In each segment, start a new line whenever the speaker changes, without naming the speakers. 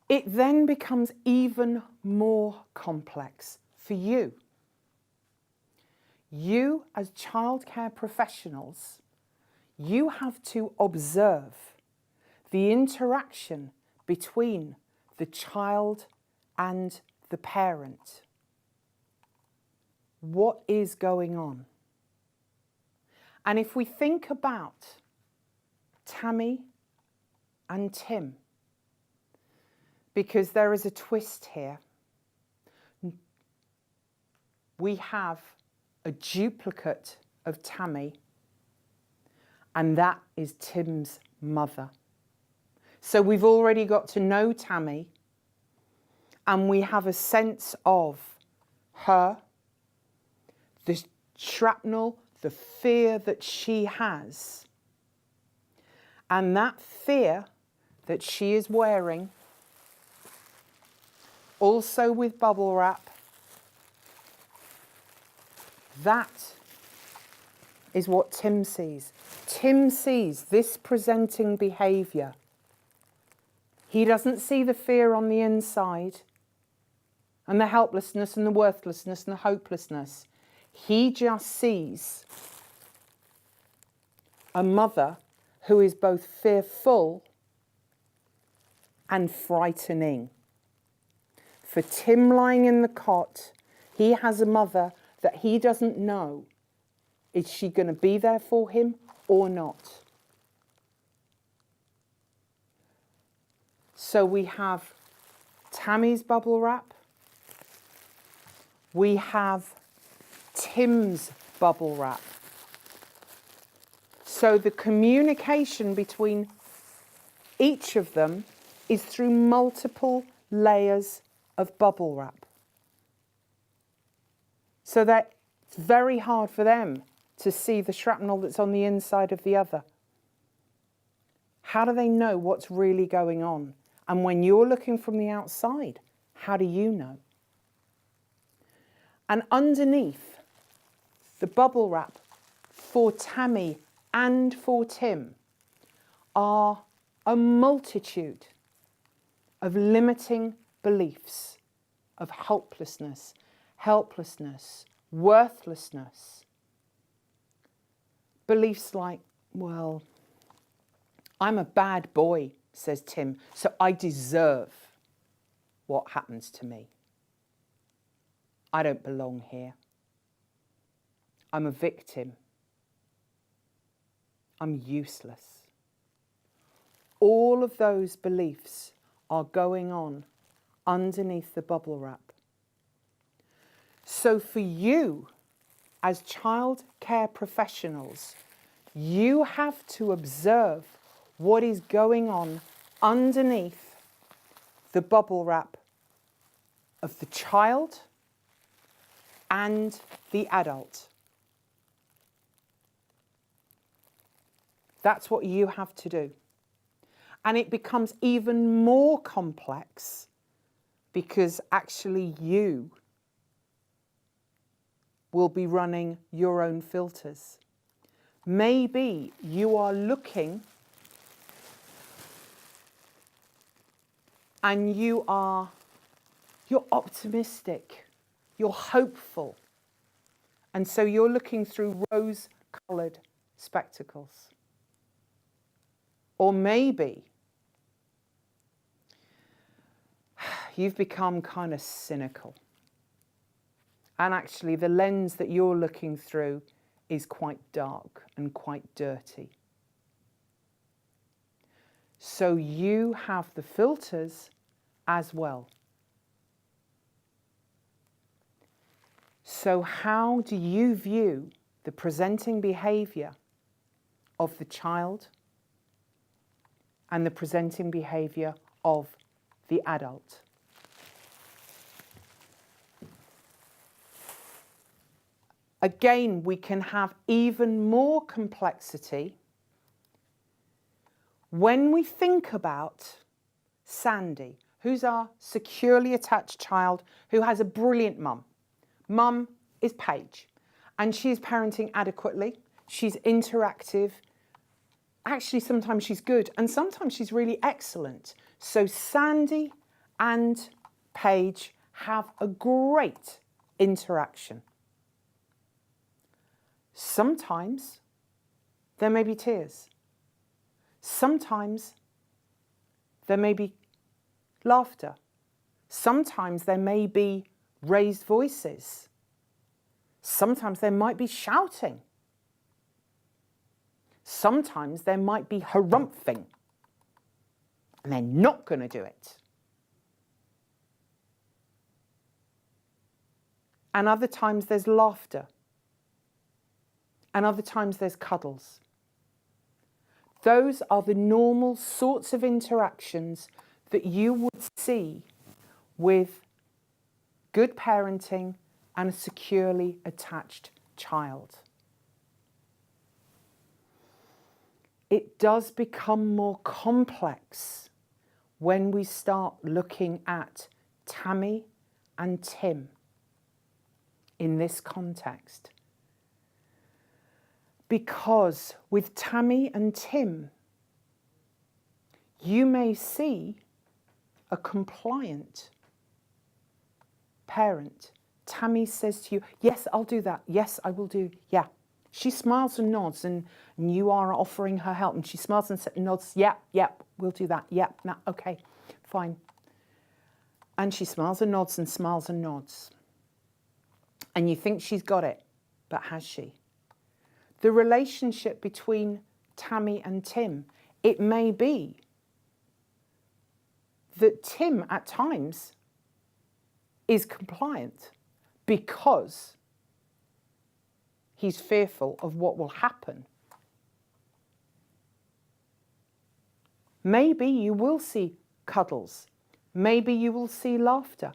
it then becomes even more complex for you. You, as childcare professionals, you have to observe the interaction between the child and the parent. What is going on? And if we think about Tammy and Tim, because there is a twist here, we have a duplicate of Tammy, and that is Tim's mother. So we've already got to know Tammy, and we have a sense of her, the shrapnel, the fear that she has, and that fear that she is wearing, also with bubble wrap, that is what Tim sees. Tim sees this presenting behaviour. He doesn't see the fear on the inside and the helplessness and the worthlessness and the hopelessness. He just sees a mother who is both fearful and frightening. For Tim lying in the cot, he has a mother that he doesn't know. Is she going to be there for him or not? So we have Tammy's bubble wrap. We have Tim's bubble wrap. So the communication between each of them is through multiple layers of bubble wrap. So that it's very hard for them to see the shrapnel that's on the inside of the other. How do they know what's really going on? And when you're looking from the outside, how do you know? And underneath the bubble wrap for Tammy and for Tim are a multitude of limiting beliefs of hopelessness, helplessness, worthlessness. Beliefs like, well, I'm a bad boy, says Tim, so I deserve what happens to me. I don't belong here. I'm a victim. I'm useless. All of those beliefs are going on underneath the bubble wrap. So for you, as child care professionals, you have to observe what is going on underneath the bubble wrap of the child and the adult. That's what you have to do. And it becomes even more complex because actually you will be running your own filters. Maybe you are looking and you're optimistic, you're hopeful, and so you're looking through rose-coloured spectacles. Or maybe you've become kind of cynical. And actually the lens that you're looking through is quite dark and quite dirty. So you have the filters as well. So how do you view the presenting behaviour of the child and the presenting behaviour of the adult? Again, we can have even more complexity when we think about Sandy, who's our securely attached child who has a brilliant mum. Mum is Paige, and she's parenting adequately. She's interactive. Actually, sometimes she's good, and sometimes she's really excellent. So Sandy and Paige have a great interaction. Sometimes there may be tears. Sometimes there may be laughter. Sometimes there may be raised voices. Sometimes there might be shouting. Sometimes there might be harumphing. And they're not going to do it. And other times there's laughter. And other times there's cuddles. Those are the normal sorts of interactions that you would see with good parenting and a securely attached child. It does become more complex when we start looking at Tammy and Tim in this context. Because with Tammy and Tim, you may see a compliant parent. Tammy says to you, yes, I'll do that. Yes, I will do. Yeah. She smiles and nods and you are offering her help. And she smiles and nods. Yep, we'll do that. Yep, no, okay, fine. And she smiles and nods and smiles and nods. And you think she's got it, but has she? The relationship between Tammy and Tim, it may be that Tim at times is compliant because he's fearful of what will happen. Maybe you will see cuddles. Maybe you will see laughter.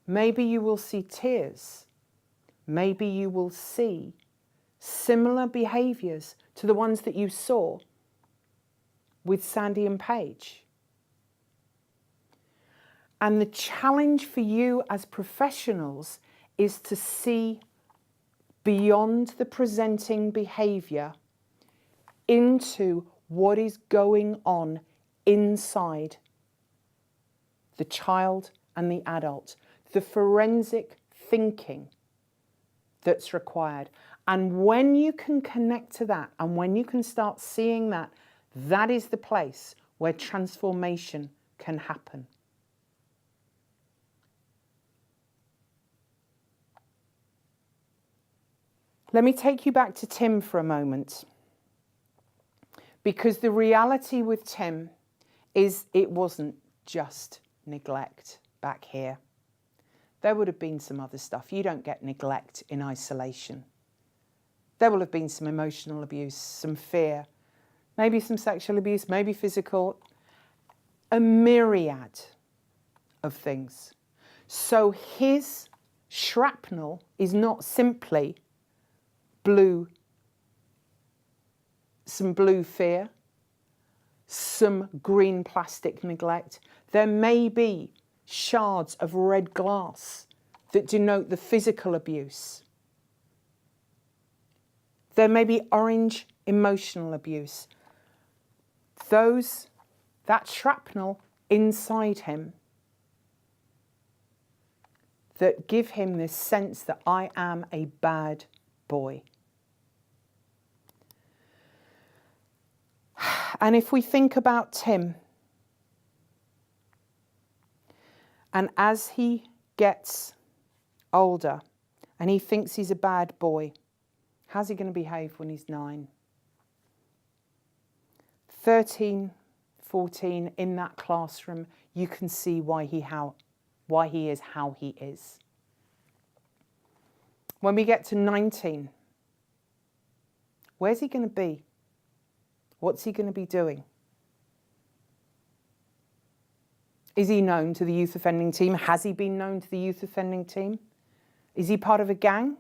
Maybe you will see tears. Maybe you will see similar behaviours to the ones that you saw with Sandy and Paige. And the challenge for you as professionals is to see beyond the presenting behaviour into what is going on inside the child and the adult, the forensic thinking that's required. And when you can connect to that and when you can start seeing that, that is the place where transformation can happen. Let me take you back to Tim for a moment, because the reality with Tim is it wasn't just neglect back here. There would have been some other stuff. You don't get neglect in isolation. There will have been some emotional abuse, some fear, maybe some sexual abuse, maybe physical, a myriad of things. So his shrapnel is not simply some blue fear, some green plastic neglect. There may be shards of red glass that denote the physical abuse. There may be orange emotional abuse. That shrapnel inside him that give him this sense that I am a bad boy. And if we think about Tim, and as he gets older and he thinks he's a bad boy, how's he going to behave when he's 9? 13, 14, in that classroom, you can see why he is how he is. When we get to 19, where's he going to be? What's he going to be doing? Is he known to the youth offending team? Has he been known to the youth offending team? Is he part of a gang?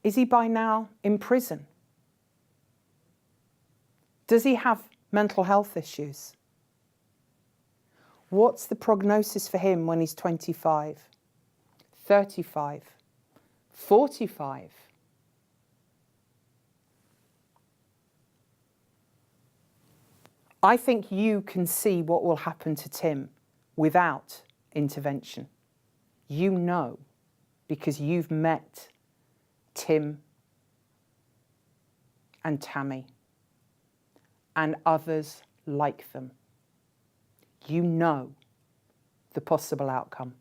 Is he by now in prison? Does he have mental health issues? What's the prognosis for him when he's 25, 35, 45? I think you can see what will happen to Tim without intervention. You know, because you've met Tim and Tammy and others like them. You know the possible outcome.